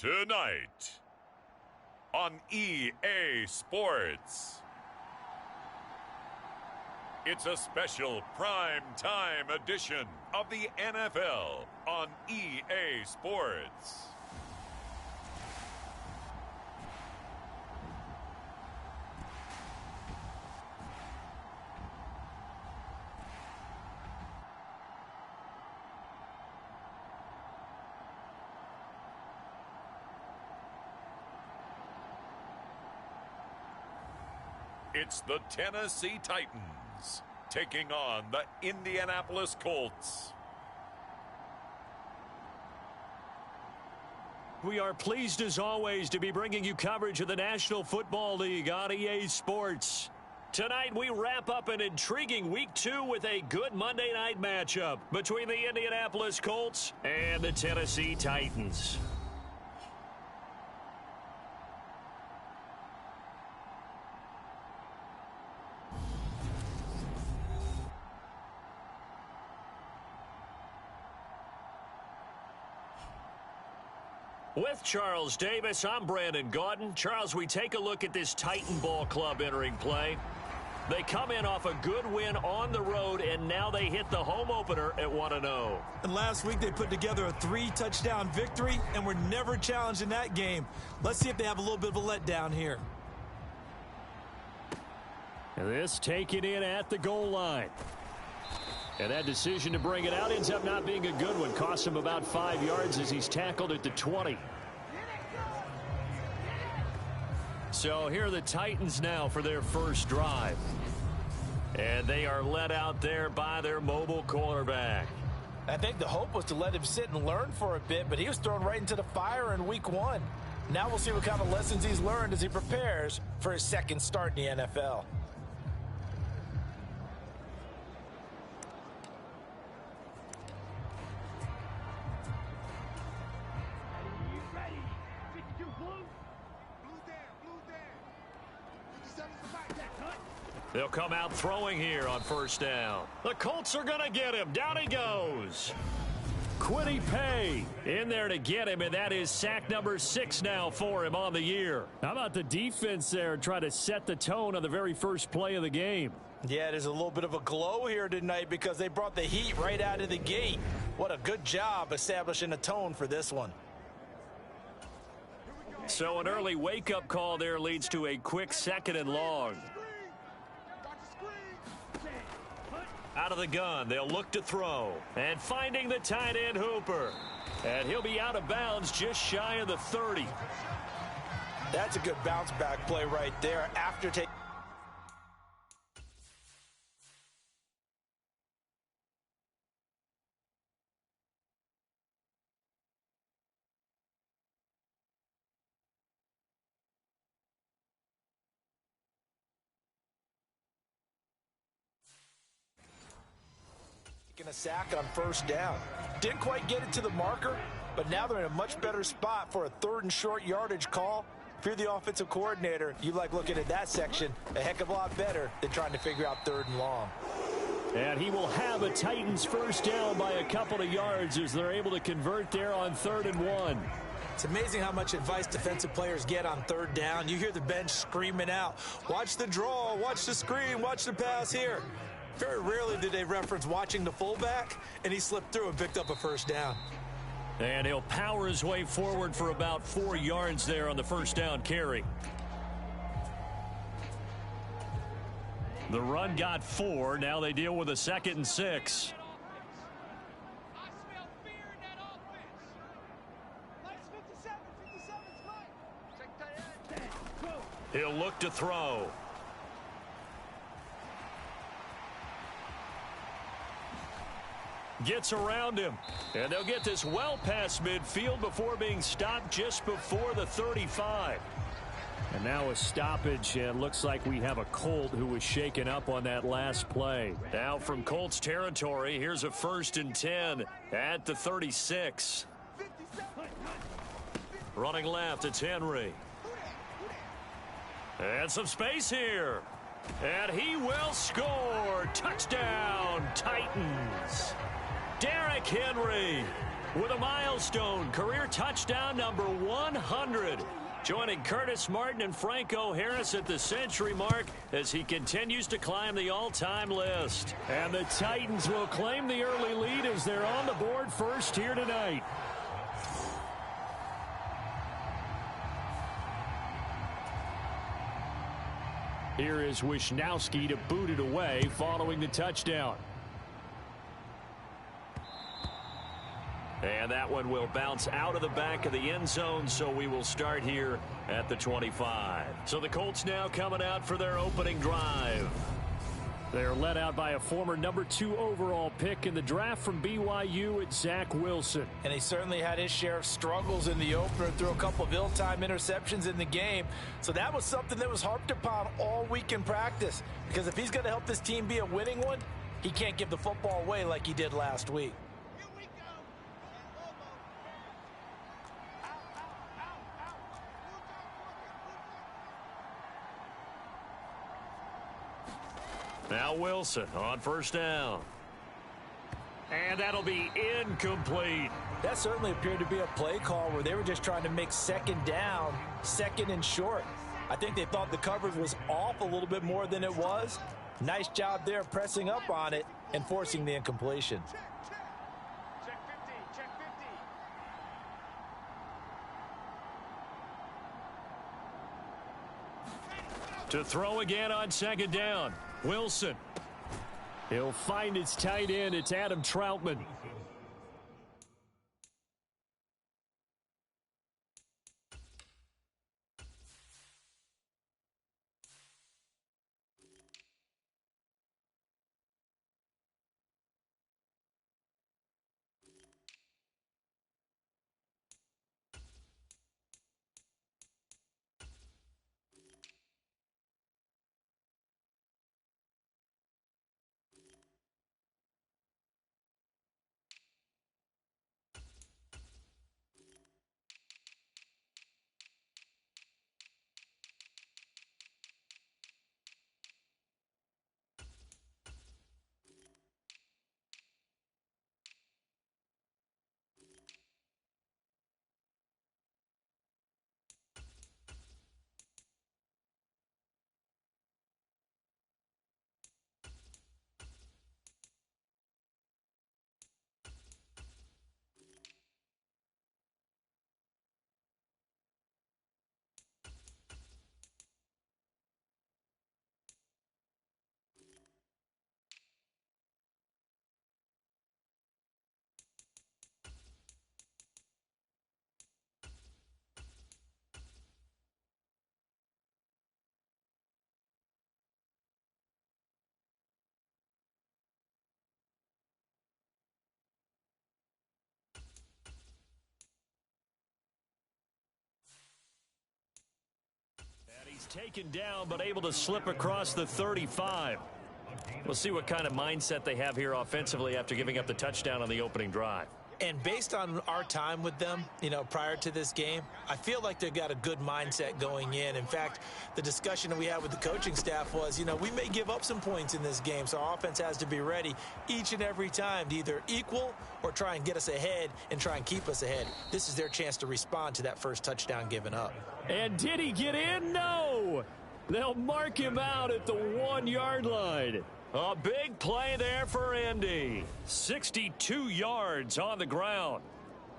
Tonight on EA Sports, it's a special prime time edition of the NFL on EA Sports. It's the Tennessee Titans taking on the Indianapolis Colts. We are pleased as always to be bringing you coverage of the National Football League on EA Sports. Tonight we wrap up an intriguing Week 2 with a good Monday night matchup between the Indianapolis Colts and the Tennessee Titans. With Charles Davis, I'm Brandon Gaudin. Charles, we take a look at this Titan Ball Club entering play. They come in off a good win on the road, and now they hit the home opener at 1-0. And last week they put together a 3-touchdown victory, and were never challenged in that game. Let's see if they have a little bit of a letdown here. This taken in at the goal line. And that decision to bring it out ends up not being a good one. Costs him about 5 yards as he's tackled at the 20. So here are the Titans now for their first drive. And they are led out there by their mobile quarterback. I think the hope was to let him sit and learn for a bit, but he was thrown right into the fire in Week 1. Now we'll see what kind of lessons he's learned as he prepares for his second start in the NFL. They'll come out throwing here on first down. The Colts are going to get him. Down he goes. Quiddy Pay in there to get him, and that is sack number 6 now for him on the year. How about the defense there try to set the tone on the very first play of the game? Yeah, there's a little bit of a glow here tonight because they brought the heat right out of the gate. What a good job establishing a tone for this one. So an early wake-up call there leads to a quick 2nd and long. Out of the gun, they'll look to throw. And finding the tight end Hooper. And he'll be out of bounds just shy of the 30. That's a good bounce back play right there after taking. A sack on first down. Didn't quite get it to the marker, but now they're in a much better spot for a 3rd and short yardage call. If you're the offensive coordinator, you like looking at that section a heck of a lot better than trying to figure out 3rd and long. And he will have a Titans first down by a couple of yards as they're able to convert there on 3rd and 1. It's amazing how much advice defensive players get on 3rd down. You hear the bench screaming out, watch the draw, watch the screen, watch the pass here. Very rarely did they reference watching the fullback, and he slipped through and picked up a first down. And he'll power his way forward for about 4 yards there on the first down carry. The run got 4. Now they deal with a 2nd and 6. He'll look to throw. Gets around him. And they'll get this well past midfield before being stopped just before the 35. And now a stoppage, and looks like we have a Colt who was shaken up on that last play. Now from Colts territory, here's a 1st and 10 at the 36. Running left, it's Henry. And some space here. And he will score. Touchdown, Titans. Derrick Henry with a milestone career touchdown number 100. Joining Curtis Martin and Franco Harris at the century mark as he continues to climb the all-time list. And the Titans will claim the early lead as they're on the board first here tonight. Here is Wisnowski to boot it away following the touchdown. And that one will bounce out of the back of the end zone, so we will start here at the 25. So the Colts now coming out for their opening drive. They're led out by a former number 2 overall pick in the draft from BYU at Zach Wilson. And he certainly had his share of struggles in the opener, threw a couple of ill-timed interceptions in the game. So that was something that was harped upon all week in practice. Because if he's going to help this team be a winning one, he can't give the football away like he did last week. Now Wilson on first down. And that'll be incomplete. That certainly appeared to be a play call where they were just trying to make second down, second and short. I think they thought the coverage was off a little bit more than it was. Nice job there pressing up on it and forcing the incompletion. Check 50, check 50. To throw again on second down. Wilson. He'll find his tight end. It's Adam Troutman. He's taken down, but able to slip across the 35. We'll see what kind of mindset they have here offensively after giving up the touchdown on the opening drive. And based on our time with them, prior to this game, I feel like they've got a good mindset going in. In fact, the discussion that we had with the coaching staff was, we may give up some points in this game, so our offense has to be ready each and every time to either equal or try and get us ahead and try and keep us ahead. This is their chance to respond to that first touchdown given up. And did he get in? No! They'll mark him out at the 1-yard line. A big play there for Indy. 62 yards on the ground.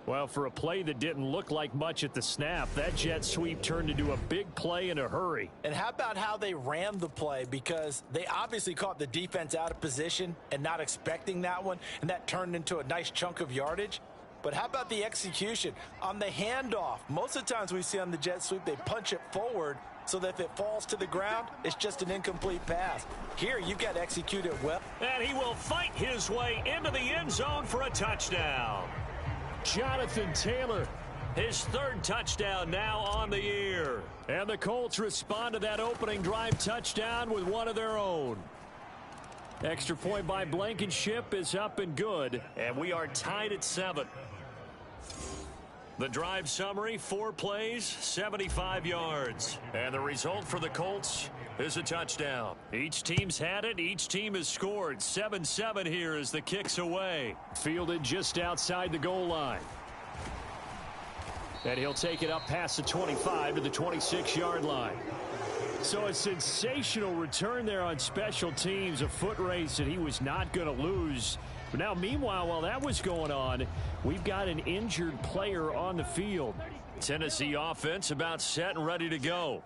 Well, for a play that didn't look like much at the snap, that jet sweep turned into a big play in a hurry. And how about how they ran the play? Because they obviously caught the defense out of position and not expecting that one, and that turned into a nice chunk of yardage. But how about the execution on the handoff? Most of the times we see on the jet sweep, they punch it forward so that if it falls to the ground, it's just an incomplete pass. Here, you've got to execute it well. And he will fight his way into the end zone for a touchdown. Jonathan Taylor, his third touchdown now on the year. And the Colts respond to that opening drive touchdown with one of their own. Extra point by Blankenship is up and good, and we are tied at 7. The drive summary, 4 plays, 75 yards. And the result for the Colts is a touchdown. Each team's had it. Each team has scored. 7-7 here as the kick's away. Fielded just outside the goal line. And he'll take it up past the 25 to the 26-yard line. So a sensational return there on special teams, a foot race that he was not going to lose. But now, meanwhile, while that was going on, we've got an injured player on the field. Tennessee offense about set and ready to go.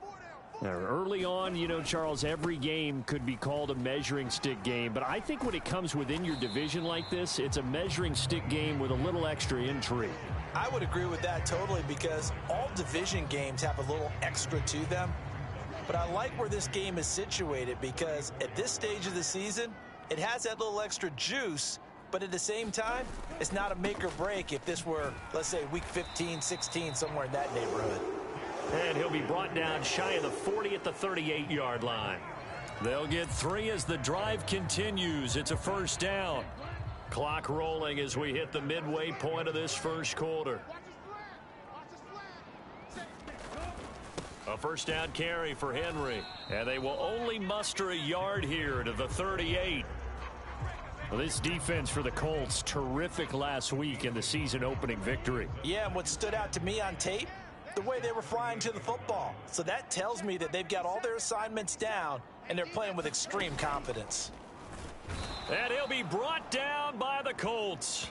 Now, early on, you know, Charles, every game could be called a measuring stick game. But I think when it comes within your division like this, it's a measuring stick game with a little extra intrigue. I would agree with that totally because all division games have a little extra to them. But I like where this game is situated because at this stage of the season, it has that little extra juice. But at the same time, it's not a make or break if this were, let's say, week 15, 16, somewhere in that neighborhood. And he'll be brought down shy of the 40 at the 38-yard line. They'll get 3 as the drive continues. It's a first down. Clock rolling as we hit the midway point of this first quarter. A first down carry for Henry. And they will only muster a yard here to the 38. Well, this defense for the Colts, terrific last week in the season-opening victory. Yeah, and what stood out to me on tape, the way they were flying to the football. So that tells me that they've got all their assignments down, and they're playing with extreme confidence. And he'll be brought down by the Colts.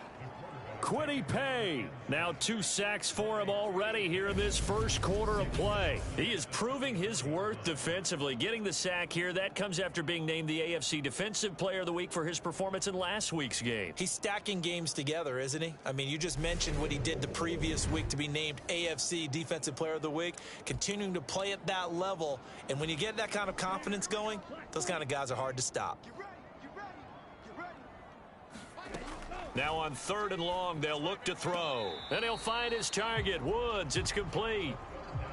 Kwity Paye. Now 2 sacks for him already here in this first quarter of play. He is proving his worth defensively. Getting the sack here, that comes after being named the AFC Defensive Player of the Week for his performance in last week's game. He's stacking games together, isn't he? I mean, you just mentioned what he did the previous week to be named AFC Defensive Player of the Week, continuing to play at that level. And when you get that kind of confidence going, those kind of guys are hard to stop. Now on 3rd and long, they'll look to throw. And he'll find his target, Woods. It's complete.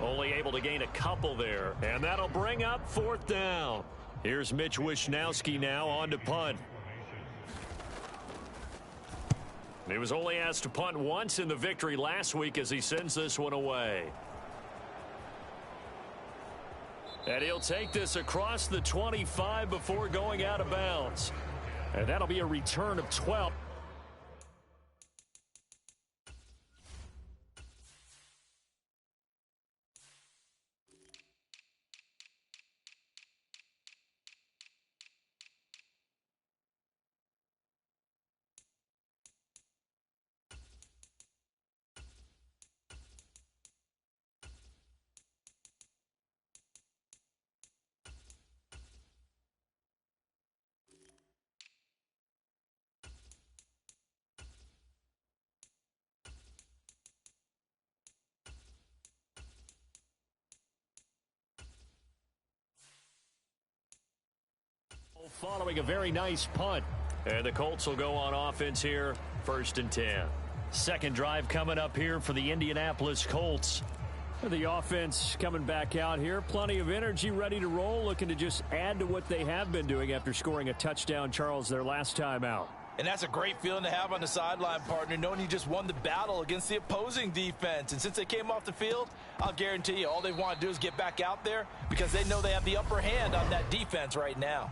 Only able to gain a couple there. And that'll bring up 4th down. Here's Mitch Wishnowski now on to punt. He was only asked to punt once in the victory last week as he sends this one away. And he'll take this across the 25 before going out of bounds. And that'll be a return of 12. Following a very nice punt. And the Colts will go on offense here, 1st and 10. Second drive coming up here for the Indianapolis Colts. The offense coming back out here. Plenty of energy, ready to roll, looking to just add to what they have been doing after scoring a touchdown, Charles, their last time out. And that's a great feeling to have on the sideline, partner, knowing you just won the battle against the opposing defense. And since they came off the field, I'll guarantee you all they want to do is get back out there because they know they have the upper hand on that defense right now.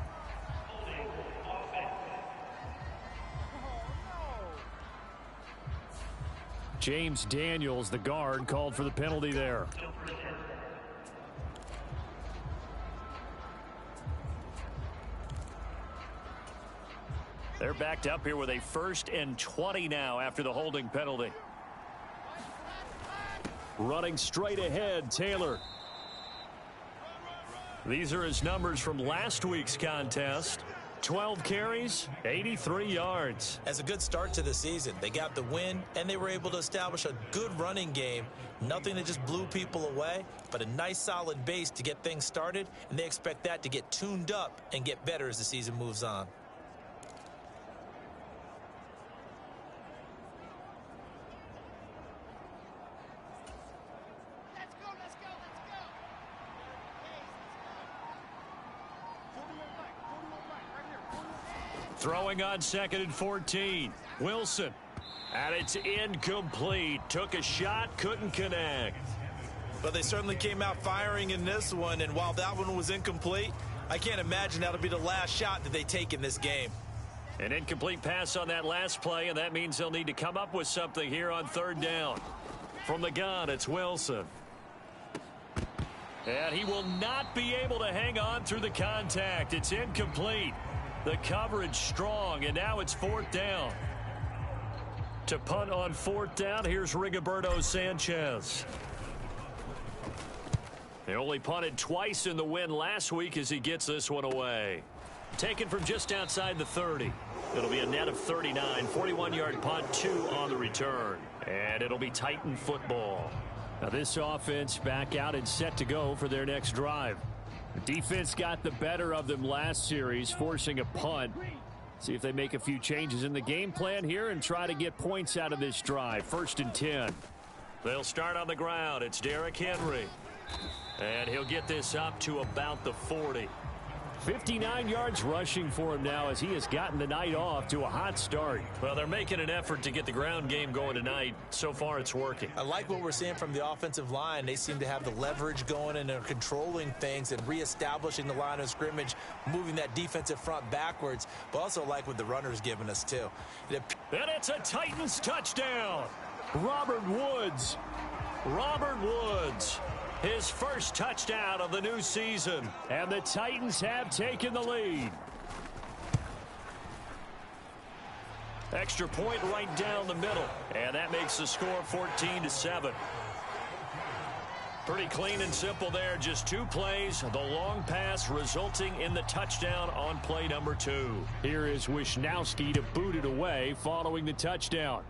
James Daniels, the guard, called for the penalty there. They're backed up here with a 1st and 20 now after the holding penalty. Running straight ahead, Taylor. These are his numbers from last week's contest. 12 carries, 83 yards. As a good start to the season, they got the win, and they were able to establish a good running game. Nothing that just blew people away, but a nice solid base to get things started, and they expect that to get tuned up and get better as the season moves on. Throwing on 2nd and 14. Wilson And it's incomplete. Took a shot, couldn't connect. But they certainly came out firing in this one, and while that one was incomplete, I can't imagine that'll be the last shot that they take in this game. An incomplete pass on that last play, and that means they'll need to come up with something here on third down. From the gun, it's Wilson. And he will not be able to hang on through the contact. It's incomplete. The coverage strong, and now it's fourth down. To punt on fourth down, here's Rigoberto Sanchez. They only punted twice in the win last week as he gets this one away. Taken from just outside the 30. It'll be a net of 39. 41-yard punt, 2 on the return. And it'll be Titan football. Now this offense back out and set to go for their next drive. The defense got the better of them last series, forcing a punt. See if they make a few changes in the game plan here and try to get points out of this drive. 1st and 10. They'll start on the ground. It's Derrick Henry. And he'll get this up to about the 40. 59 yards rushing for him now as he has gotten the night off to a hot start. Well, they're making an effort to get the ground game going tonight. So far, it's working. I like what we're seeing from the offensive line. They seem to have the leverage going, and they're controlling things and reestablishing the line of scrimmage, moving that defensive front backwards, but also like what the runner's giving us, too. And it's a Titans touchdown. Robert Woods. Robert Woods. His first touchdown of the new season. And the Titans have taken the lead. Extra point right down the middle. And that makes the score 14-7. Pretty clean and simple there. Just 2 plays. The long pass resulting in the touchdown on play number 2. Here is Wisnowski to boot it away following the touchdown.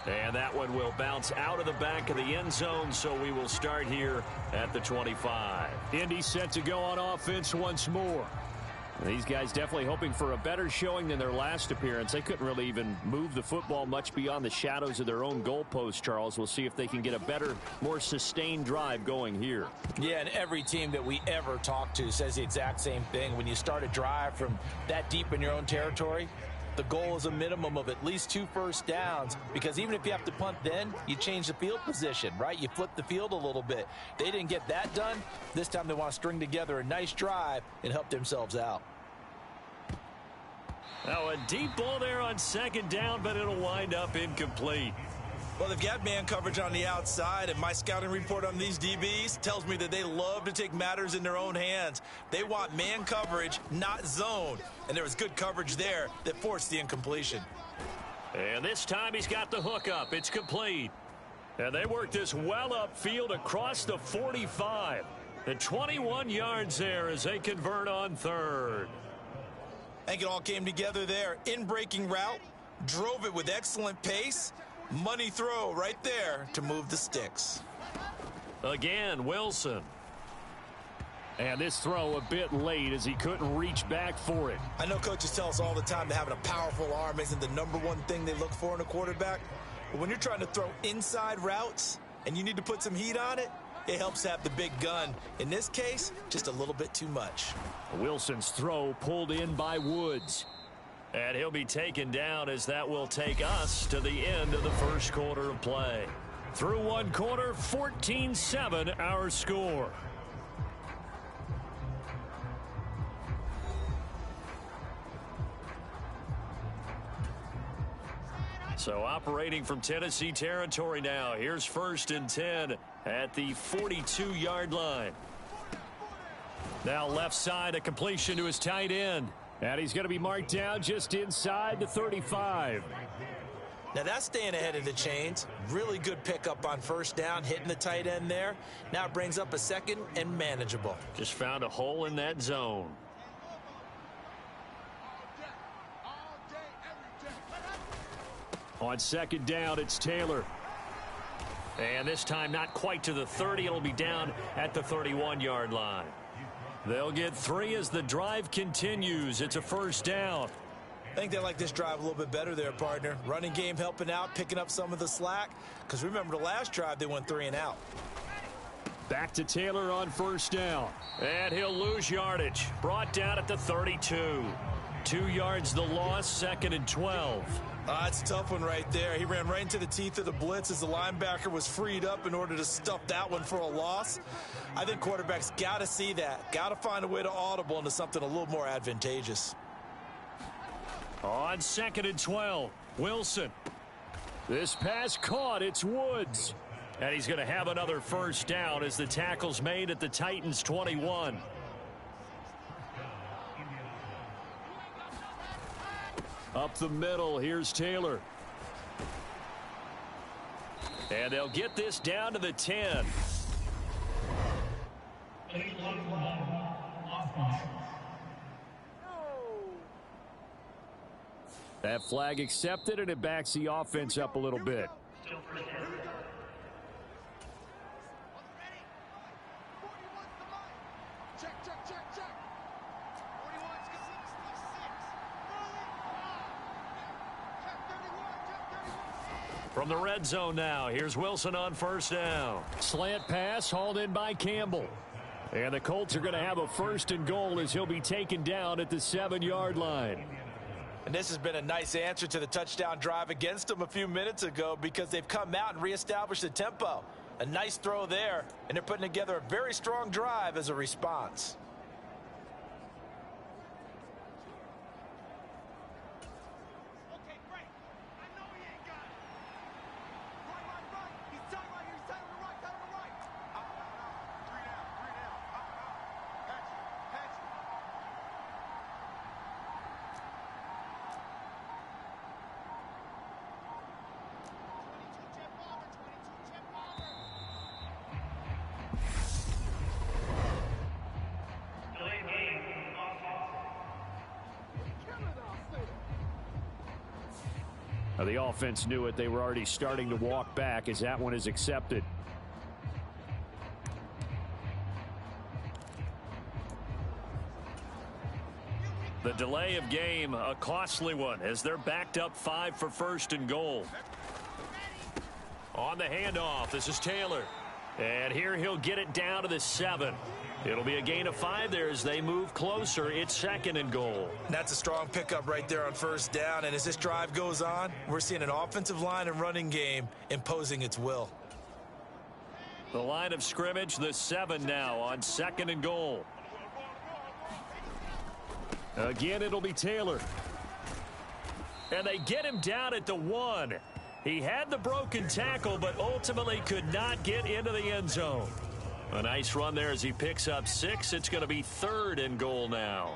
And that one will bounce out of the back of the end zone, so we will start here at the 25. Indy set to go on offense once more. These guys definitely hoping for a better showing than their last appearance. They couldn't really even move the football much beyond the shadows of their own goalpost, Charles. We'll see if they can get a better, more sustained drive going here. Yeah, and every team that we ever talk to says the exact same thing. When you start a drive from that deep in your own territory, the goal is a minimum of at least 2 first downs, because even if you have to punt then, you change the field position, right? You flip the field a little bit. They didn't get that done. This time they want to string together a nice drive and help themselves out. Now a deep ball there on 2nd down, but it'll wind up incomplete. Well, they've got man coverage on the outside, and my scouting report on these DBs tells me that they love to take matters in their own hands. They want man coverage, not zone. And there was good coverage there that forced the incompletion. And this time he's got the hook up. It's complete. And they work this well upfield across the 45. And 21 yards there as they convert on 3rd. I think it all came together there. In-breaking route, drove it with excellent pace. Money throw right there to move the sticks. Again, Wilson. And this throw a bit late as he couldn't reach back for it. I know coaches tell us all the time that having a powerful arm isn't the #1 thing they look for in a quarterback. But when you're trying to throw inside routes and you need to put some heat on it, it helps have the big gun. In this case, just a little bit too much. Wilson's throw pulled in by Woods. And he'll be taken down as that will take us to the end of the first quarter of play. Through 1 quarter, 14-7 our score. So operating from Tennessee territory now. Here's 1st and 10 at the 42-yard line. Now left side, a completion to his tight end. And he's going to be marked down just inside the 35. Now that's staying ahead of the chains. Really good pickup on 1st down, hitting the tight end there. Now it brings up a 2nd and manageable. Just found a hole in that zone. On 2nd down, it's Taylor. And this time not quite to the 30. It'll be down at the 31-yard line. They'll get 3 as the drive continues. It's a 1st down. I think they like this drive a little bit better there, partner. Running game helping out, picking up some of the slack. Because remember, the last drive, they went 3 and out. Back to Taylor on 1st down. And he'll lose yardage. Brought down at the 32. 2 yards the loss, 2nd and 12. It's a tough one right there. He ran right into the teeth of the blitz as the linebacker was freed up in order to stuff that one for a loss. I think quarterbacks got to see that. Got to find a way to audible into something a little more advantageous. On 2nd and 12, Wilson. This pass caught. It's Woods. And he's going to have another first down as the tackle's made at the Titans' 21. Up the middle, here's Taylor. And they'll get this down to the 10. That flag accepted, and it backs the offense up a little bit. From the red zone now, here's Wilson on first down. Slant pass hauled in by Campbell. And the Colts are going to have a 1st and goal as he'll be taken down at the 7-yard line. And this has been a nice answer to the touchdown drive against them a few minutes ago because they've come out and reestablished the tempo. A nice throw there, and they're putting together a very strong drive as a response. The offense knew it. They were already starting to walk back as that one is accepted. The delay of game, a costly one, as they're backed up 5 for 1st and goal. On the handoff, this is Taylor. And here he'll get it down to the 7. It'll be a gain of 5 there as they move closer. It's 2nd and goal. That's a strong pickup right there on first down. And as this drive goes on, we're seeing an offensive line and running game imposing its will. The line of scrimmage, the 7 now on 2nd and goal. Again, it'll be Taylor. And they get him down at the 1. He had the broken tackle, but ultimately could not get into the end zone. A nice run there as he picks up 6. It's going to be 3rd and goal now.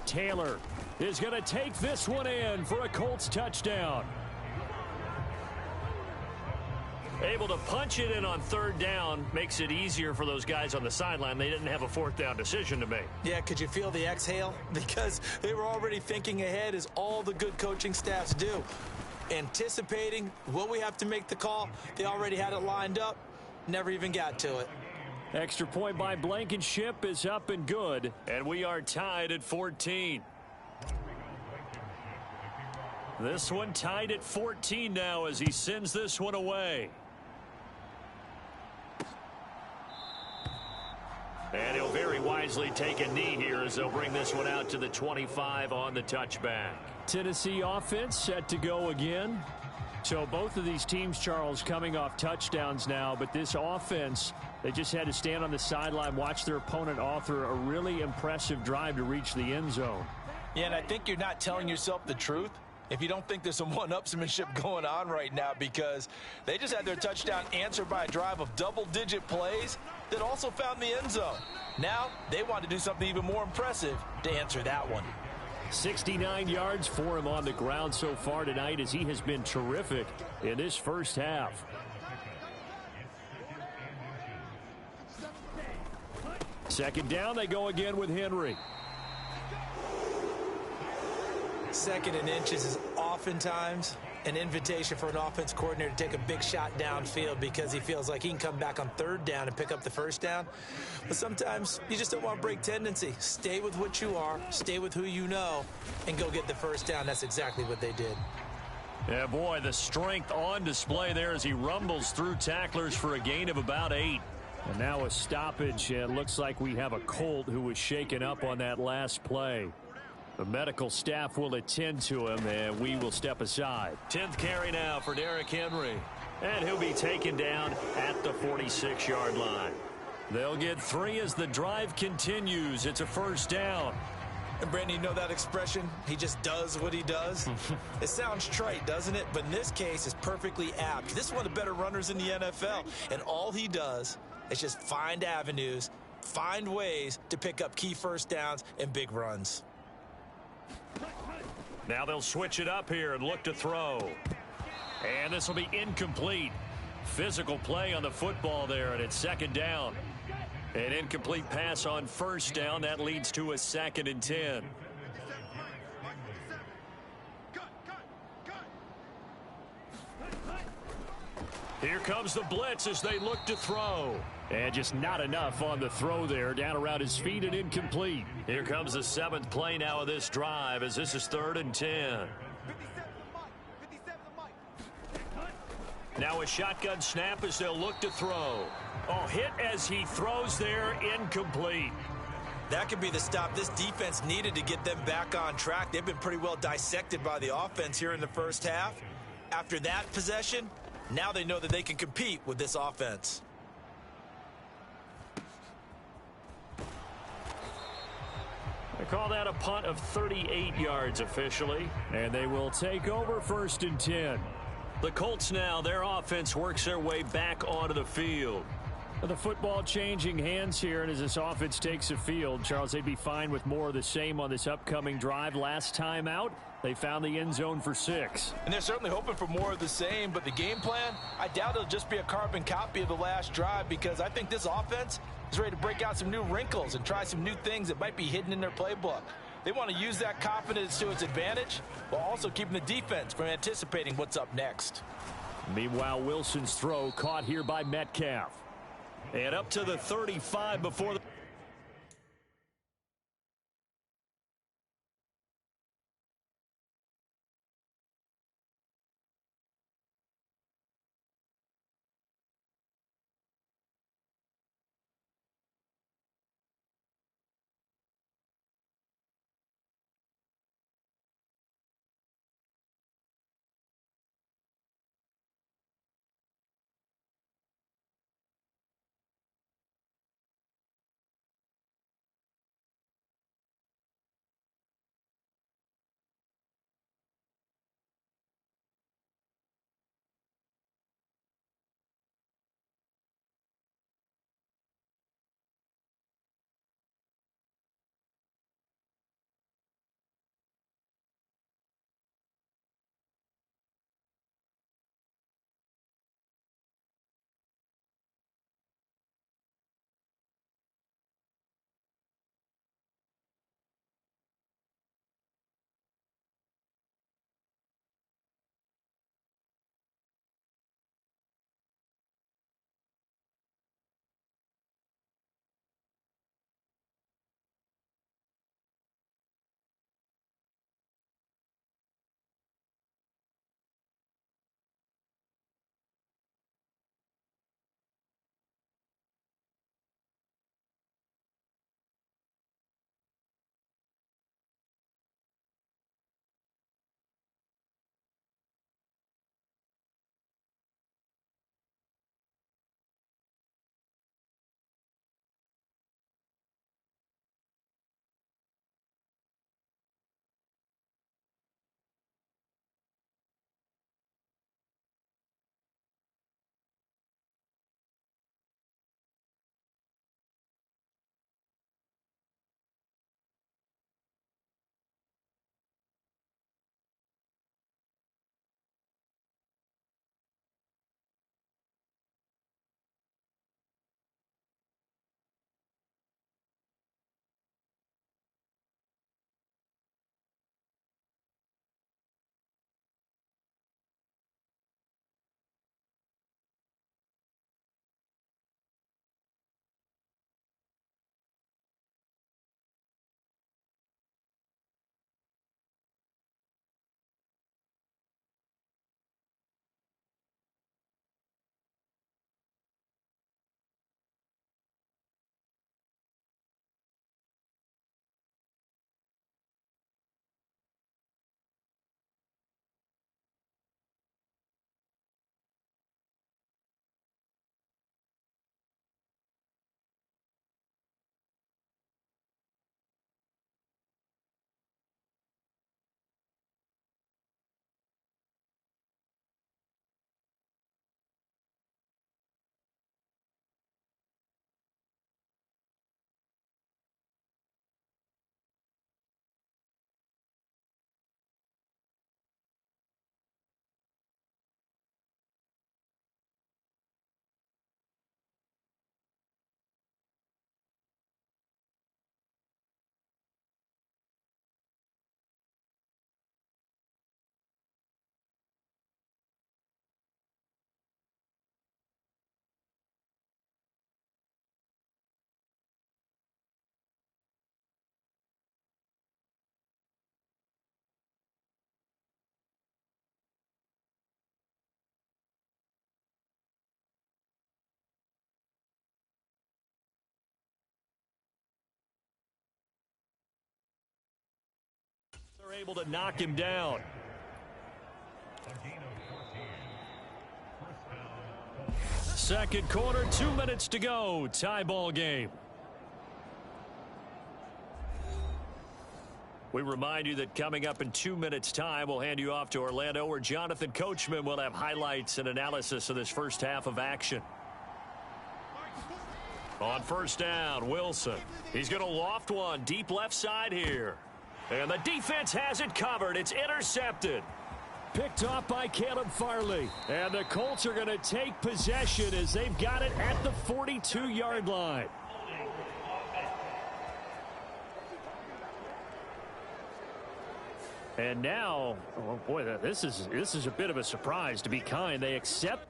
Taylor is going to take this one in for a Colts touchdown. Able to punch it in on 3rd down makes it easier for those guys on the sideline. They didn't have a 4th down decision to make. Yeah, could you feel the exhale? Because they were already thinking ahead, as all the good coaching staffs do. Anticipating, will we have to make the call? They already had it lined up, never even got to it. Extra point by Blankenship is up and good, and we are tied at 14. This one tied at 14 now as he sends this one away. And he'll very wisely take a knee here as they'll bring this one out to the 25 on the touchback. Tennessee offense set to go again. So both of these teams, Charles, coming off touchdowns now, but this offense, they just had to stand on the sideline, watch their opponent author a really impressive drive to reach the end zone. Yeah, and I think you're not telling yourself the truth if you don't think there's some one-upsmanship going on right now, because they just had their touchdown answered by a drive of double-digit plays that also found the end zone. Now they want to do something even more impressive to answer that one. 69 yards for him on the ground so far tonight as he has been terrific in this first half. Second down, they go again with Henry. 2nd and inches is oftentimes an invitation for an offense coordinator to take a big shot downfield because he feels like he can come back on 3rd down and pick up the 1st down. But sometimes you just don't want to break tendency. Stay with what you are, stay with who you know, and go get the 1st down. That's exactly what they did. Yeah, boy, the strength on display there as he rumbles through tacklers for a gain of about 8. And now a stoppage. It looks like we have a Colt who was shaken up on that last play. The medical staff will attend to him, and we will step aside. 10th carry now for Derrick Henry. And he'll be taken down at the 46-yard line. They'll get 3 as the drive continues. It's a first down. And Brandon, you know that expression? He just does what he does. It sounds trite, doesn't it? But in this case, it's perfectly apt. This is one of the better runners in the NFL. And all he does is just find avenues, find ways to pick up key first downs and big runs. Now they'll switch it up here and look to throw. And this will be incomplete. Physical play on the football there, and it's second down. An incomplete pass on first down. That leads to a 2nd and 10. Here comes the blitz as they look to throw. And just not enough on the throw there. Down around his feet and incomplete. Here comes the 7th play now of this drive as this is 3rd and 10. Now a shotgun snap as they'll look to throw. Oh, hit as he throws there, incomplete. That could be the stop this defense needed to get them back on track. They've been pretty well dissected by the offense here in the first half. After that possession, now they know that they can compete with this offense. They call that a punt of 38 yards officially. And they will take over 1st and 10. The Colts now, their offense works their way back onto the field. The football changing hands here, and as this offense takes the field, Charles, they'd be fine with more of the same on this upcoming drive. Last time out, they found the end zone for 6. And they're certainly hoping for more of the same, but the game plan, I doubt it'll just be a carbon copy of the last drive, because I think this offense is ready to break out some new wrinkles and try some new things that might be hidden in their playbook. They want to use that confidence to its advantage while also keeping the defense from anticipating what's up next. Meanwhile, Wilson's throw caught here by Metcalf. And up to the 35 before the They're able to knock him down. Second quarter, 2 minutes to go. Tie ball game. We remind you that coming up in 2 minutes' time, we'll hand you off to Orlando, where Jonathan Coachman will have highlights and analysis of this first half of action. On first down, Wilson. He's going to loft one deep left side here. And the defense has it covered. It's intercepted. Picked off by Caleb Farley. And the Colts are going to take possession as they've got it at the 42-yard line. And now, oh boy, this is a bit of a surprise, to be kind. They accept.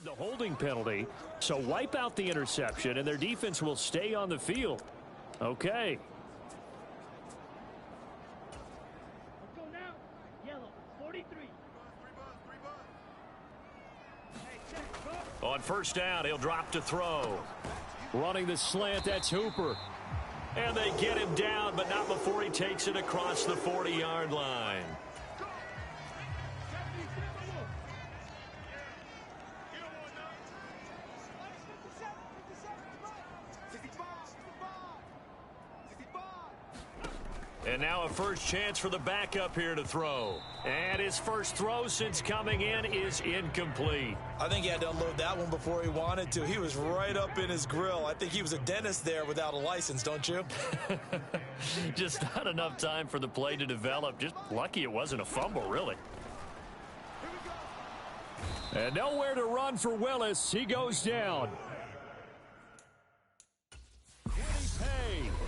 The holding penalty, so wipe out the interception, and their defense will stay on the field. Okay. Let's go now. Yellow, 43. On first down, he'll drop to throw. Running the slant, that's Hooper. And they get him down, but not before he takes it across the 40-yard line. And now a first chance for the backup here to throw. And his first throw since coming in is incomplete. I think he had to unload that one before he wanted to. He was right up in his grill. I think he was a dentist there without a license, don't you? Just not enough time for the play to develop. Just lucky it wasn't a fumble, really. And nowhere to run for Willis. He goes down.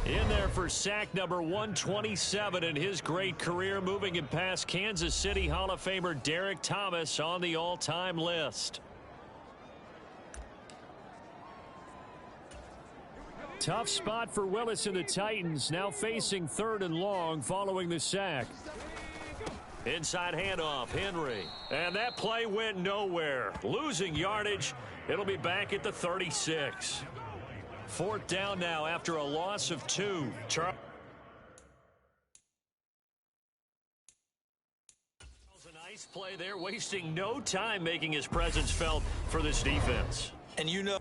In there for sack number 127 in his great career, moving him past Kansas City Hall of Famer Derek Thomas on the all-time list. Tough spot for Willis and the Titans, now facing 3rd and long following the sack. Inside handoff, Henry. And that play went nowhere. Losing yardage. It'll be back at the 36. 4th down now after a loss of 2. Charles, a nice play there, wasting no time making his presence felt for this defense. And you know,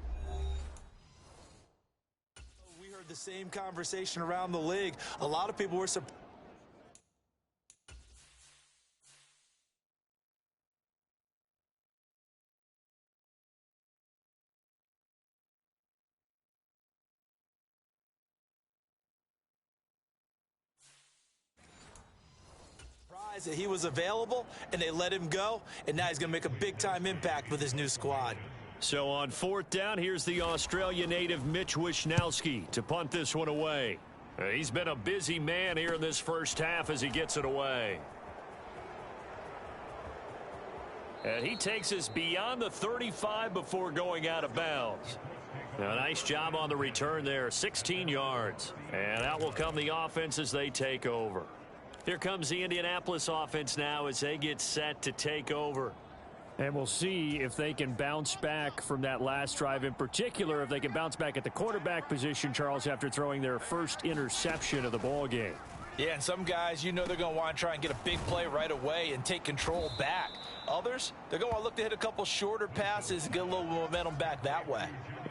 we heard the same conversation around the league. A lot of people were surprised. That he was available, and they let him go, and now he's going to make a big-time impact with his new squad. So on 4th down, here's the Australia native Mitch Wishnowsky to punt this one away. He's been a busy man here in this first half as he gets it away. And he takes us beyond the 35 before going out of bounds. Now, nice job on the return there, 16 yards. And out will come the offense as they take over. Here comes the Indianapolis offense now as they get set to take over. And we'll see if they can bounce back from that last drive, in particular if they can bounce back at the quarterback position, Charles, after throwing their first interception of the ball game. Yeah, and some guys, you know, they're going to want to try and get a big play right away and take control back. Others, they're going to look to hit a couple shorter passes and get a little momentum back that way.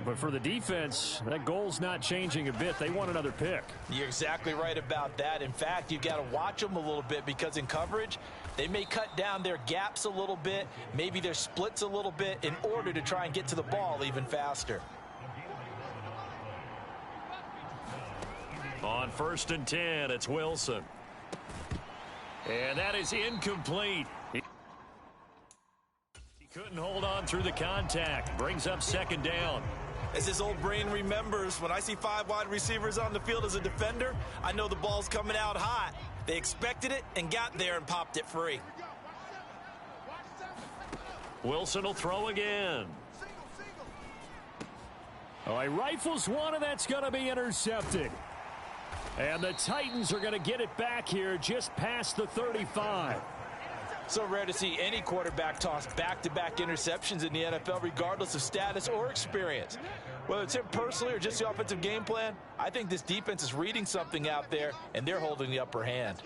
But for the defense, that goal's not changing a bit. They want another pick. You're exactly right about that. In fact, you've got to watch them a little bit because in coverage, they may cut down their gaps a little bit, maybe their splits a little bit in order to try and get to the ball even faster. On 1st and 10, it's Wilson. And that is incomplete. He couldn't hold on through the contact. Brings up 2nd down. As his old brain remembers, when I see 5 wide receivers on the field as a defender, I know the ball's coming out hot. They expected it and got there and popped it free. Wilson will throw again. Oh, he rifles one, and that's going to be intercepted. And the Titans are going to get it back here just past the 35. So rare to see any quarterback toss back-to-back interceptions in the NFL, regardless of status or experience. Whether it's him personally or just the offensive game plan, I think this defense is reading something out there, and they're holding the upper hand.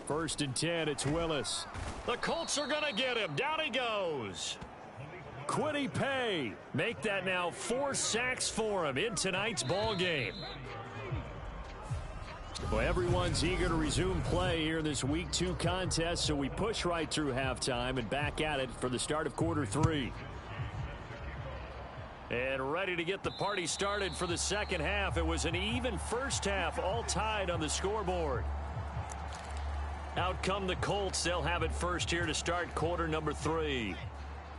First and 10, it's Willis. The Colts are going to get him. Down he goes. Kwity Paye. Make that now 4 sacks for him in tonight's ball game. Well, everyone's eager to resume play here in this Week 2 contest, so we push right through halftime and back at it for the start of quarter 3. And ready to get the party started for the second half. It was an even first half, all tied on the scoreboard. Out come the Colts. They'll have it first here to start quarter number 3.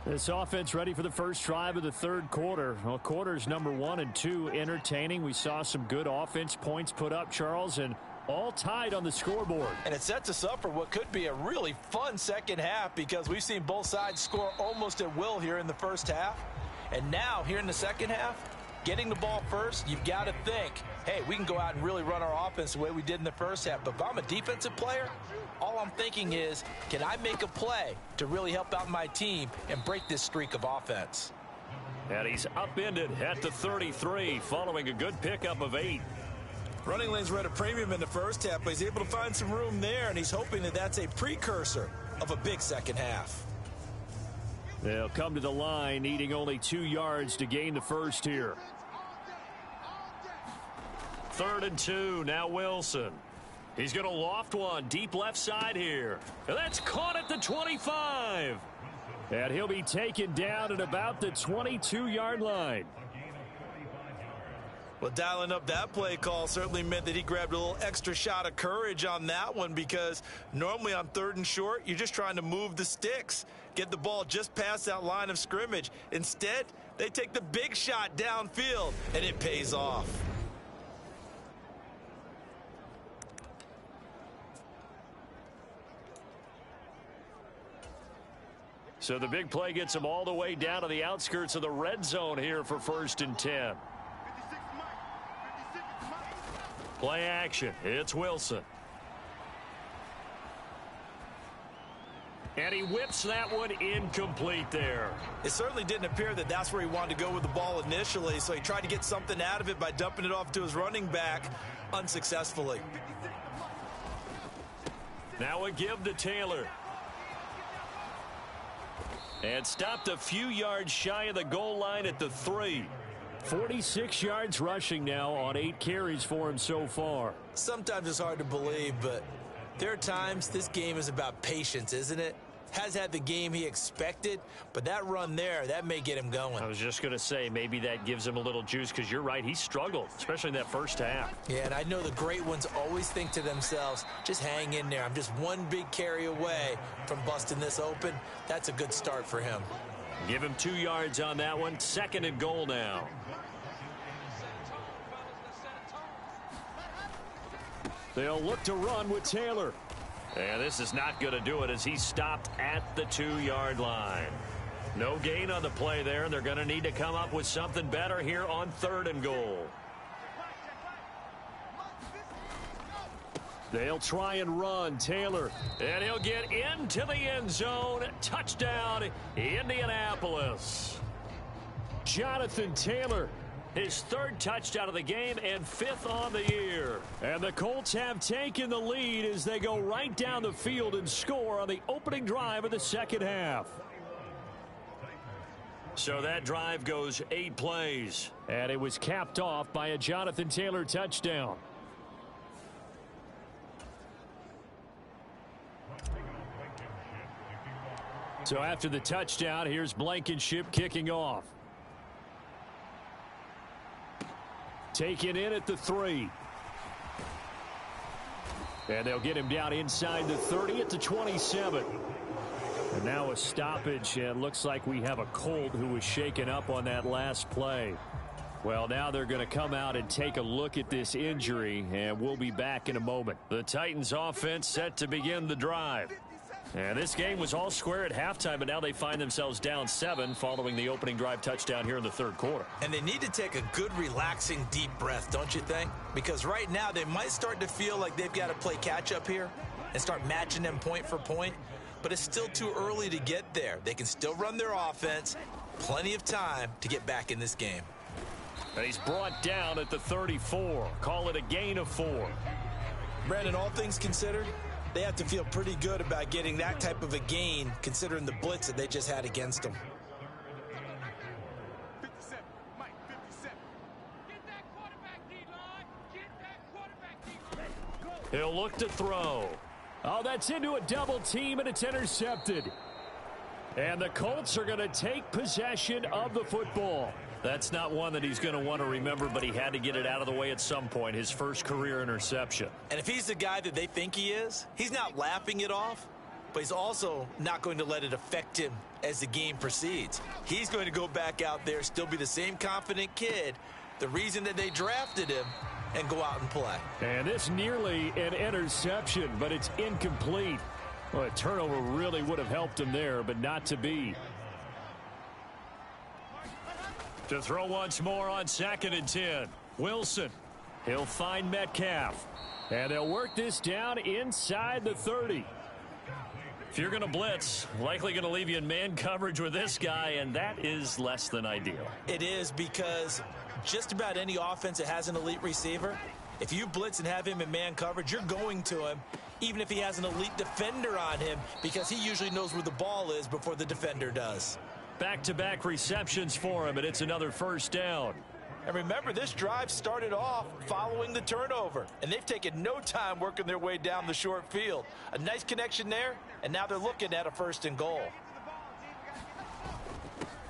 This offense ready for the first drive of the third quarter. Well, quarters number 1 and 2 entertaining. We saw some good offense points put up, Charles, and all tied on the scoreboard. And it sets us up for what could be a really fun second half, because we've seen both sides score almost at will here in the first half. And now, here in the second half, getting the ball first, you've got to think, hey, we can go out and really run our offense the way we did in the first half. But if I'm a defensive player, all I'm thinking is, can I make a play to really help out my team and break this streak of offense? And he's upended at the 33 following a good pickup of 8. Running lanes were at a premium in the first half, but he's able to find some room there, and he's hoping that that's a precursor of a big second half. They'll come to the line, needing only 2 yards to gain the first here. 3rd and 2, now Wilson. He's going to loft one deep left side here. And that's caught at the 25. And he'll be taken down at about the 22-yard line. Well, dialing up that play call certainly meant that he grabbed a little extra shot of courage on that one, because normally on 3rd and short, you're just trying to move the sticks, get the ball just past that line of scrimmage. Instead, they take the big shot downfield, and it pays off. So the big play gets him all the way down to the outskirts of the red zone here for 1st and 10. Play action. It's Wilson. And he whips that one incomplete there. It certainly didn't appear that that's where he wanted to go with the ball initially, so he tried to get something out of it by dumping it off to his running back unsuccessfully. Now a give to Taylor. And stopped a few yards shy of the goal line at the 3. 46 yards rushing now on 8 carries for him so far. Sometimes it's hard to believe, but there are times this game is about patience, isn't it? Has had the game he expected, but that run there, that may get him going. I was just going to say, maybe that gives him a little juice, because you're right, he struggled, especially in that first half. Yeah, and I know the great ones always think to themselves, just hang in there. I'm just one big carry away from busting this open. That's a good start for him. Give him 2 yards on that one. 2nd and goal now. They'll look to run with Taylor. And this is not going to do it, as he's stopped at the 2-yard line. No gain on the play there, and they're going to need to come up with something better here on 3rd and goal. They'll try and run. Taylor, and he'll get into the end zone. Touchdown, Indianapolis. Jonathan Taylor, his 3rd touchdown of the game and 5th on the year. And the Colts have taken the lead as they go right down the field and score on the opening drive of the second half. So that drive goes 8 plays, and it was capped off by a Jonathan Taylor touchdown. So after the touchdown, here's Blankenship kicking off. Taken in at the 3. And they'll get him down inside the 30 at the 27. And now a stoppage, and looks like we have a Colt who was shaken up on that last play. Well, now they're going to come out and take a look at this injury, and we'll be back in a moment. The Titans offense set to begin the drive. And this game was all square at halftime, but now they find themselves down 7 following the opening drive touchdown here in the third quarter. And they need to take a good, relaxing, deep breath, don't you think? Because right now they might start to feel like they've got to play catch-up here and start matching them point for point. But it's still too early to get there. They can still run their offense. Plenty of time to get back in this game. And he's brought down at the 34. Call it a gain of 4. Brandon, all things considered, they have to feel pretty good about getting that type of a gain considering the blitz that they just had against them. 57, Mike, 57. Get that quarterback, D-line. Get that quarterback, D-line. He'll look to throw. Oh, that's into a double team, and it's intercepted. And the Colts are going to take possession of the football. That's not one that he's going to want to remember, but he had to get it out of the way at some point, his first career interception. And if he's the guy that they think he is, he's not laughing it off, but he's also not going to let it affect him as the game proceeds. He's going to go back out there, still be the same confident kid, the reason that they drafted him, and go out and play. And this nearly an interception, but it's incomplete. Well, a turnover really would have helped him there, but not to be. To throw once more on 2nd and 10. Wilson. He'll find Metcalf. And they'll work this down inside the 30. If you're going to blitz, likely going to leave you in man coverage with this guy, and that is less than ideal. It is, because just about any offense that has an elite receiver, if you blitz and have him in man coverage, you're going to him, even if he has an elite defender on him, because he usually knows where the ball is before the defender does. Back-to-back receptions for him, and it's another first down. And remember, this drive started off following the turnover, and they've taken no time working their way down the short field. A nice connection there, and now they're looking at a 1st and goal.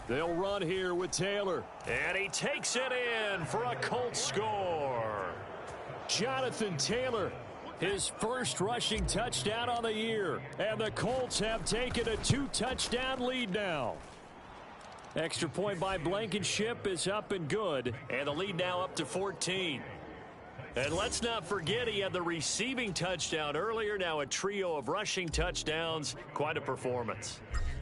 They'll run here with Taylor, and he takes it in for a Colts score. Jonathan Taylor, his first rushing touchdown on the year, and the Colts have taken a 2-touchdown lead now. Extra point by Blankenship is up and good, and the lead now up to 14. And let's not forget he had the receiving touchdown earlier, now a trio of rushing touchdowns. Quite a performance.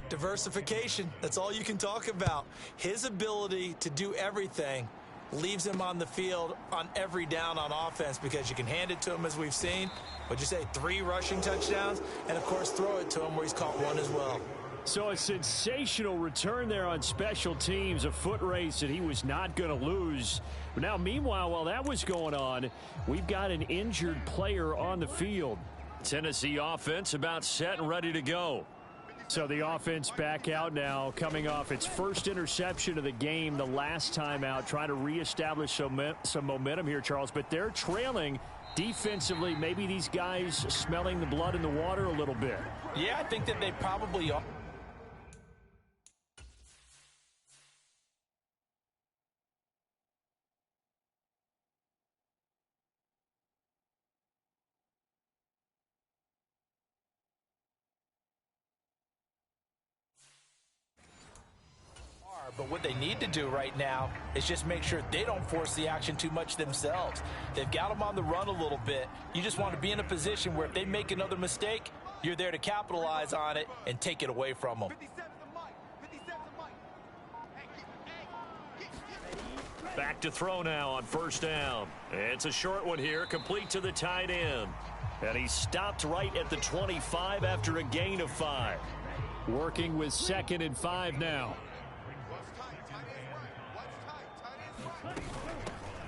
Diversification, that's all you can talk about. His ability to do everything leaves him on the field on every down on offense, because you can hand it to him, as we've seen. What'd you say, 3 rushing touchdowns? And, of course, throw it to him where he's caught 1 as well. So a sensational return there on special teams, a foot race that he was not going to lose. But now, meanwhile, while that was going on, we've got an injured player on the field. Tennessee offense about set and ready to go. So the offense back out now, coming off its first interception of the game the last time out, trying to reestablish some momentum here, Charles. But they're trailing defensively. Maybe these guys smelling the blood in the water a little bit. Yeah, I think that they probably are. But what they need to do right now is just make sure they don't force the action too much themselves. They've got them on the run a little bit. You just want to be in a position where if they make another mistake, you're there to capitalize on it and take it away from them. Back to throw now on 1st down. It's a short one here, complete to the tight end. And he stopped right at the 25 after a gain of 5. Working with 2nd and 5 now.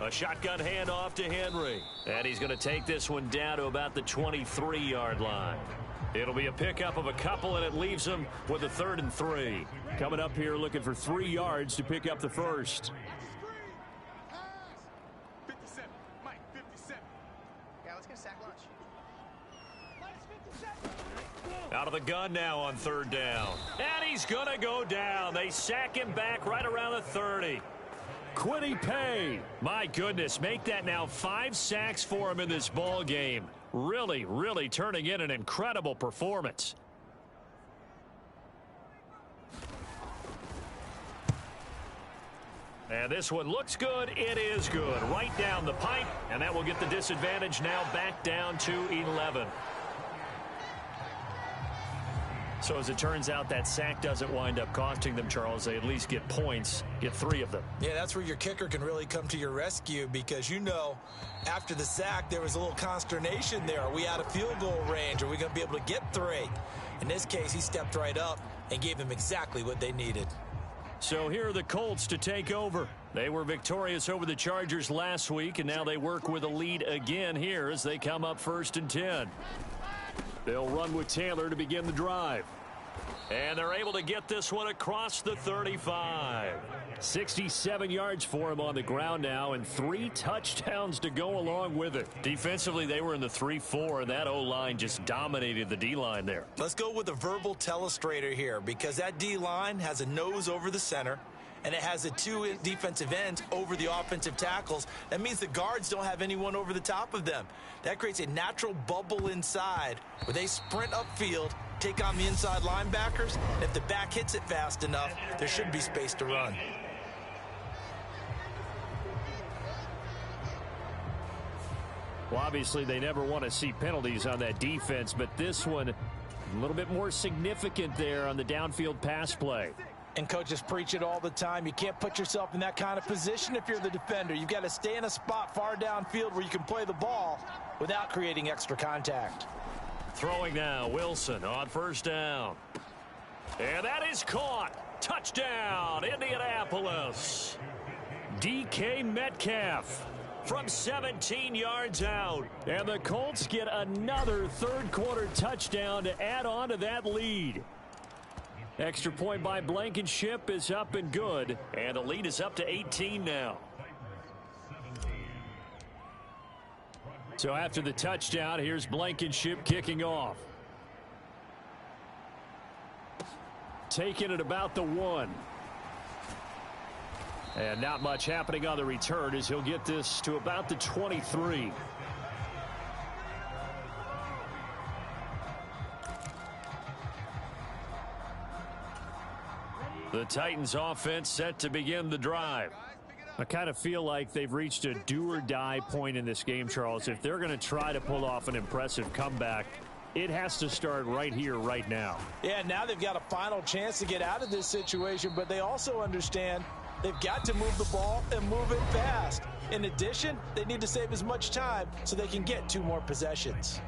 A shotgun handoff to Henry. And he's going to take this one down to about the 23-yard line. It'll be a pickup of a couple, and it leaves him with a 3rd and 3. Coming up here looking for 3 yards to pick up the first. 57, Mike, 57. Yeah, let's get a sack lunch. Out of the gun now on 3rd down. And he's going to go down. They sack him back right around the 30. Quiddy Pay, my goodness, make that now 5 sacks for him in this ball game. Really, really turning in an incredible performance. And this one looks good. It is good. Right down the pipe. And that will get the disadvantage now back down to 11. So as it turns out, that sack doesn't wind up costing them, Charles. They at least get points, get 3 of them. Yeah, that's where your kicker can really come to your rescue because, you know, after the sack, there was a little consternation there. Are we out of field goal range? Are we going to be able to get 3? In this case, he stepped right up and gave them exactly what they needed. So here are the Colts to take over. They were victorious over the Chargers last week, and now they work with a lead again here as they come up 1st and 10. They'll run with Taylor to begin the drive. And they're able to get this one across the 35. 67 yards for him on the ground now, and 3 touchdowns to go along with it. Defensively, they were in the 3-4, and that O-line just dominated the D-line there. Let's go with a verbal telestrator here because that D-line has a nose over the center, and it has the 2 defensive ends over the offensive tackles. That means the guards don't have anyone over the top of them. That creates a natural bubble inside where they sprint upfield, take on the inside linebackers. If the back hits it fast enough, there should be space to run. Well, obviously, they never want to see penalties on that defense, but this one a little bit more significant there on the downfield pass play. And coaches preach it all the time. You can't put yourself in that kind of position if you're the defender. You've got to stay in a spot far downfield where you can play the ball without creating extra contact. Throwing now, Wilson on 1st down. And that is caught. Touchdown, Indianapolis. DK Metcalf from 17 yards out. And the Colts get another 3rd quarter touchdown to add on to that lead. Extra point by Blankenship is up and good, and the lead is up to 18 now. So after the touchdown, here's Blankenship kicking off. Taking it about the 1. And not much happening on the return as he'll get this to about the 23. The Titans offense set to begin the drive. I kind of feel like they've reached a do-or-die point in this game, Charles. If they're going to try to pull off an impressive comeback, it has to start right here, right now. Yeah, now they've got a final chance to get out of this situation, but they also understand they've got to move the ball and move it fast. In addition, they need to save as much time so they can get 2 more possessions.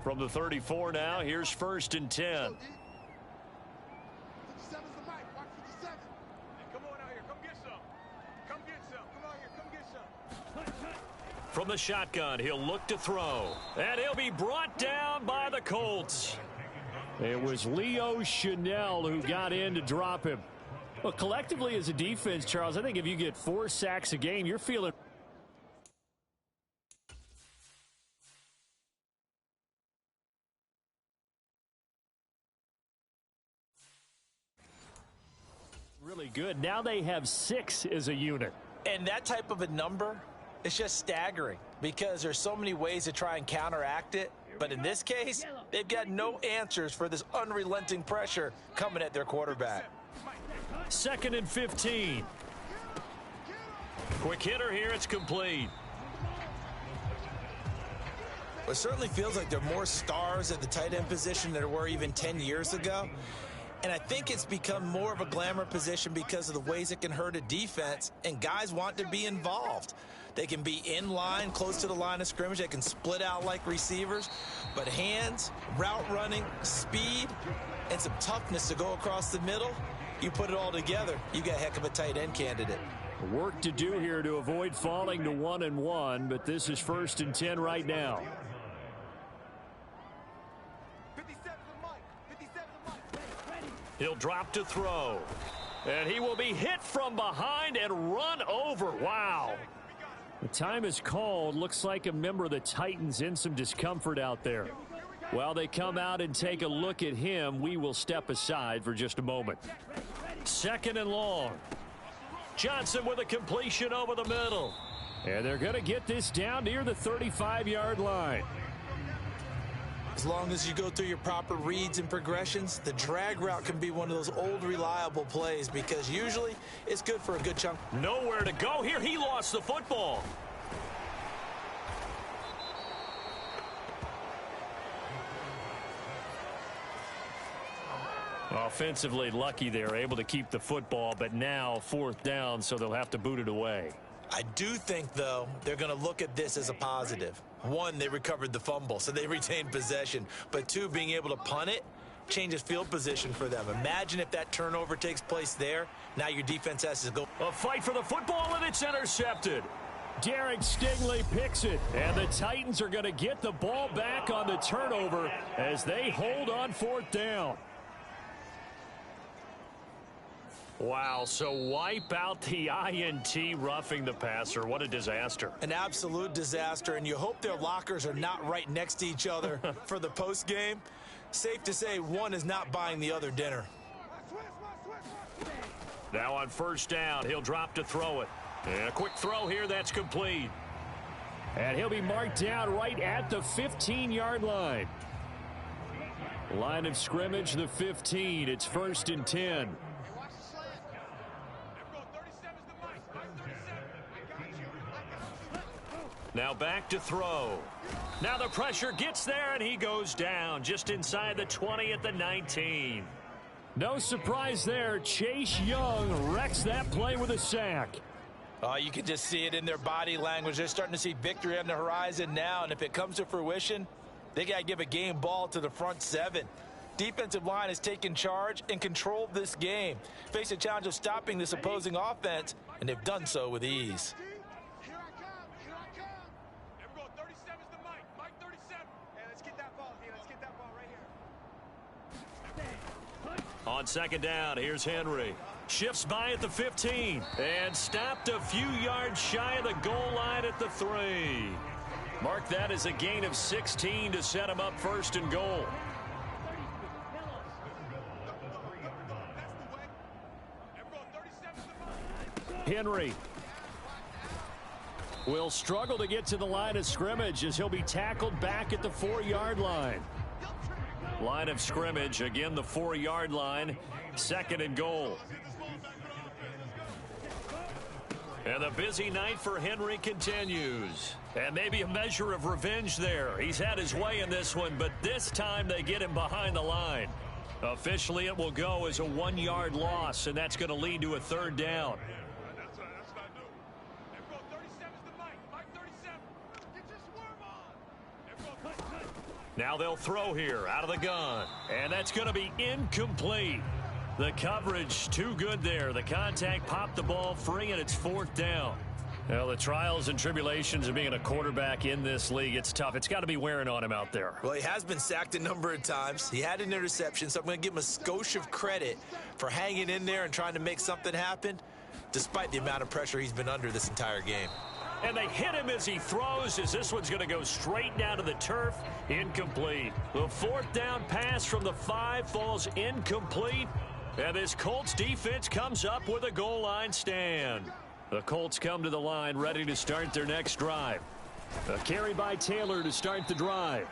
From the 34 now, here's 1st and 10. From the shotgun, he'll look to throw. And he'll be brought down by the Colts. It was Leo Chanel who got in to drop him. Well, collectively as a defense, Charles, I think if you get 4 sacks a game, you're feeling really good. Now they have 6 as a unit. And that type of a number, it's just staggering because there's so many ways to try and counteract it. But in this case, they've got no answers for this unrelenting pressure coming at their quarterback. 2nd and 15. Quick hitter here. It's complete. It certainly feels like there are more stars at the tight end position than there were even 10 years ago. And I think it's become more of a glamour position because of the ways it can hurt a defense, and guys want to be involved. They can be in line, close to the line of scrimmage. They can split out like receivers. But hands, route running, speed, and some toughness to go across the middle, you put it all together, you got a heck of a tight end candidate. Work to do here to avoid falling to 1-1, but this is 1st and 10 right now. He'll drop to throw. And he will be hit from behind and run over. Wow. The time is called. Looks like a member of the Titans in some discomfort out there. While they come out and take a look at him, we will step aside for just a moment. 2nd and long. Johnson with a completion over the middle. And they're going to get this down near the 35-yard line. As long as you go through your proper reads and progressions, the drag route can be one of those old reliable plays because usually it's good for a good chunk. Nowhere to go here. He lost the football. Offensively lucky they're able to keep the football, but now fourth down, so they'll have to boot it away. I do think, though, they're going to look at this as a positive. One, they recovered the fumble, so they retained possession. But two, being able to punt it changes field position for them. Imagine if that turnover takes place there. Now your defense has to go. A fight for the football, and it's intercepted. Derek Stingley picks it, and the Titans are going to get the ball back on the turnover as they hold on fourth down. Wow, so wipe out the INT roughing the passer. What a disaster. An absolute disaster, and you hope their lockers are not right next to each other for the post game. Safe to say one is not buying the other dinner. Now on first down, he'll drop to throw it. And a quick throw here, that's complete. And he'll be marked down right at the 15-yard line. Line of scrimmage, the 15. It's 1st and 10. Now back to throw. Now the pressure gets there, and he goes down just inside the 20 at the 19. No surprise there. Chase Young wrecks that play with a sack. You can just see it in their body language. They're starting to see victory on the horizon now, and if it comes to fruition, they got to give a game ball to the front seven. Defensive line has taken charge and controlled this game. Face a challenge of stopping this opposing offense, and they've done so with ease. On second down, here's Henry. Shifts by at the 15 and stopped a few yards shy of the goal line at the 3. Mark that as a gain of 16 to set him up 1st and goal. Henry will struggle to get to the line of scrimmage as he'll be tackled back at the 4-yard line. Line of scrimmage, again the 4-yard line, 2nd and goal. And the busy night for Henry continues. And maybe a measure of revenge there. He's had his way in this one, but this time they get him behind the line. Officially, it will go as a 1-yard loss, and that's going to lead to a 3rd down. Now they'll throw here out of the gun, and that's going to be incomplete. The coverage too good there. The contact popped the ball free, and it's 4th down. Well, the trials and tribulations of being a quarterback in this league, it's tough. It's got to be wearing on him out there. Well, he has been sacked a number of times. He had an interception, so I'm going to give him a skosh of credit for hanging in there and trying to make something happen, despite the amount of pressure he's been under this entire game. And they hit him as he throws, as this one's going to go straight down to the turf. Incomplete. The 4th down pass from the 5 falls incomplete. And this Colts defense comes up with a goal line stand. The Colts come to the line ready to start their next drive. A carry by Taylor to start the drive.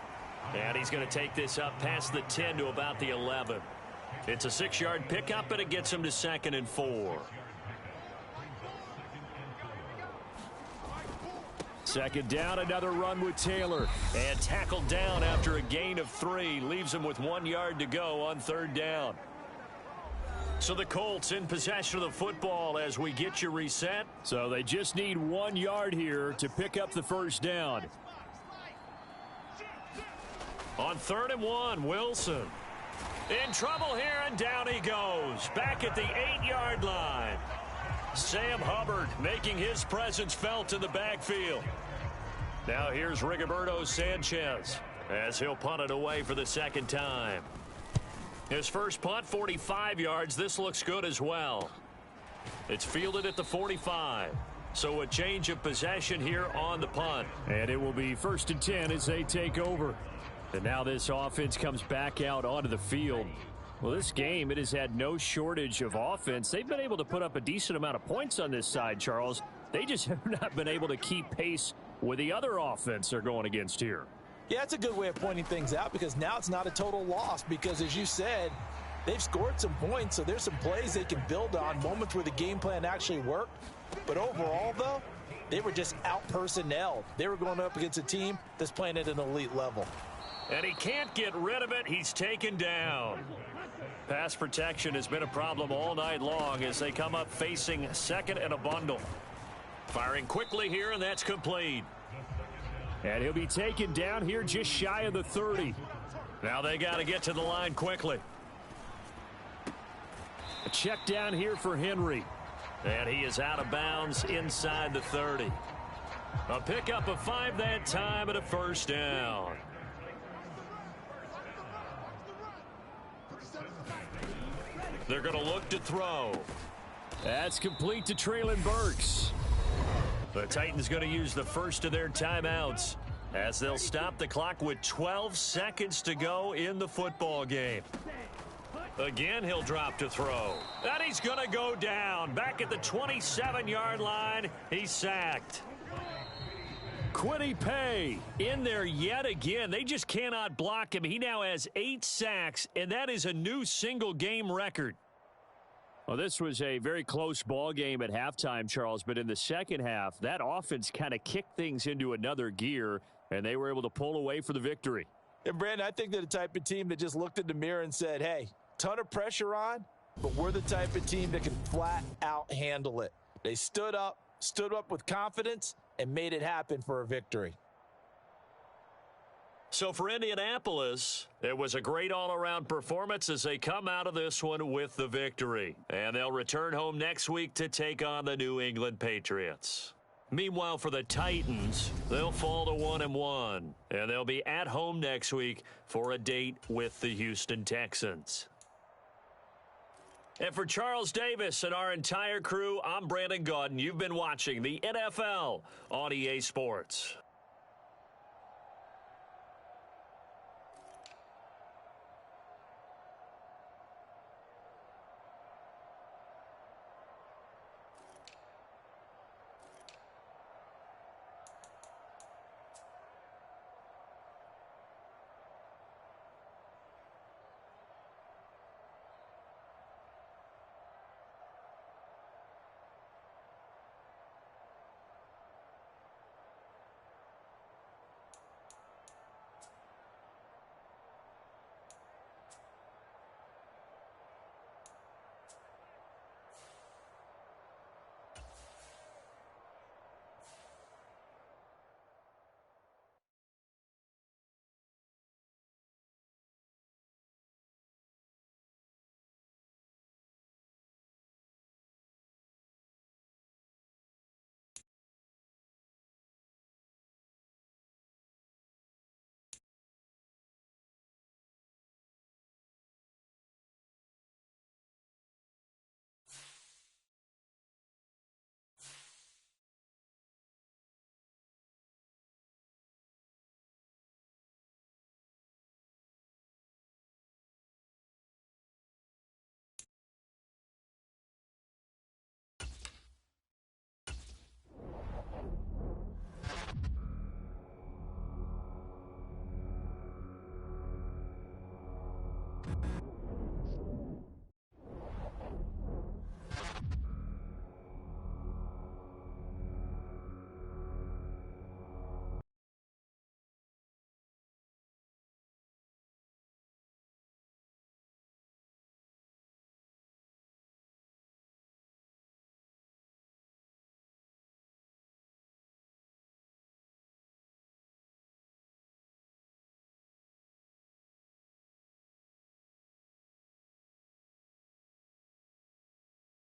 And he's going to take this up past the 10 to about the 11. It's a 6-yard pickup, and it gets him to 2nd and 4. 2nd down, another run with Taylor. And tackled down after a gain of 3. Leaves him with 1 yard to go on 3rd down. So the Colts in possession of the football as we get you reset. So they just need 1 yard here to pick up the 1st down. On 3rd and 1, Wilson. In trouble here, and down he goes. Back at the 8-yard line. Sam Hubbard making his presence felt in the backfield. Now here's Rigoberto Sanchez as he'll punt it away for the 2nd time. His first punt, 45 yards. This looks good as well. It's fielded at the 45. So a change of possession here on the punt. And it will be 1st and 10 as they take over. And now this offense comes back out onto the field. Well, this game, it has had no shortage of offense. They've been able to put up a decent amount of points on this side, Charles. They just have not been able to keep pace with the other offense they're going against here. Yeah, that's a good way of pointing things out because now it's not a total loss because, as you said, they've scored some points, so there's some plays they can build on, moments where the game plan actually worked. But overall, though, they were just out-personnelled. They were going up against a team that's playing at an elite level. And he can't get rid of it. He's taken down. Pass protection has been a problem all night long as they come up facing second and a bundle. Firing quickly here, and that's complete. And he'll be taken down here just shy of the 30. Now they got to get to the line quickly. A check down here for Henry. And he is out of bounds inside the 30. A pickup of 5 that time and a first down. They're going to look to throw. That's complete to Traylon Burks. The Titans going to use the first of their timeouts as they'll stop the clock with 12 seconds to go in the football game. Again, he'll drop to throw. And he's going to go down. Back at the 27-yard line, he's sacked. Kwity Paye in there yet again. They just cannot block him. He now has 8 sacks, and that is a new single-game record. Well, this was a very close ball game at halftime, Charles, but in the second half, that offense kind of kicked things into another gear, and they were able to pull away for the victory. And, Brandon, I think they're the type of team that just looked in the mirror and said, hey, ton of pressure on, but we're the type of team that can flat out handle it. They stood up with confidence, and made it happen for a victory. So for Indianapolis, it was a great all-around performance as they come out of this one with the victory. And they'll return home next week to take on the New England Patriots. Meanwhile, for the Titans, they'll fall to 1-1. And they'll be at home next week for a date with the Houston Texans. And for Charles Davis and our entire crew, I'm Brandon Gaudin. You've been watching the NFL on EA Sports.